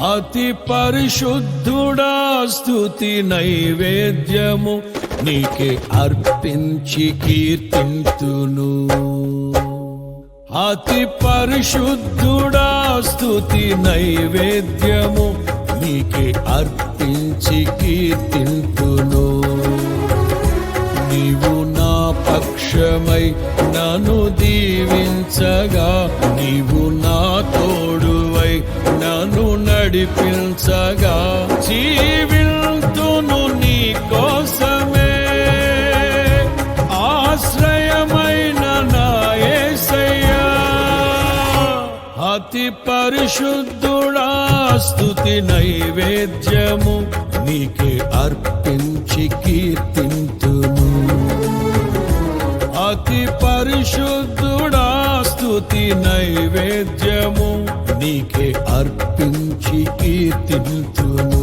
అతి పరిశుద్ధుడా స్తుతి నైవేద్యము నీకే అర్పించి కీర్తింతును. అతి పరిశుద్ధుడా స్తుతి నైవేద్యము నీకే అర్పించి కీర్తింతును. నీవు నా పక్షమై నన్ను దీవించగా, నీవు నా తోడువై నన్ను నడిపించగా, జీవింతును నీ కోసమే ఆశ్రయమైన నా యేసయ్యా. అతి పరిశుద్ధుడా స్తుతి నైవేద్యము నీకే అర్పించి కీర్తింతును. అతి పరిశుద్ధుడా స్తుతి నైవేద్యము నీకే అర్పించి కీర్తింతును.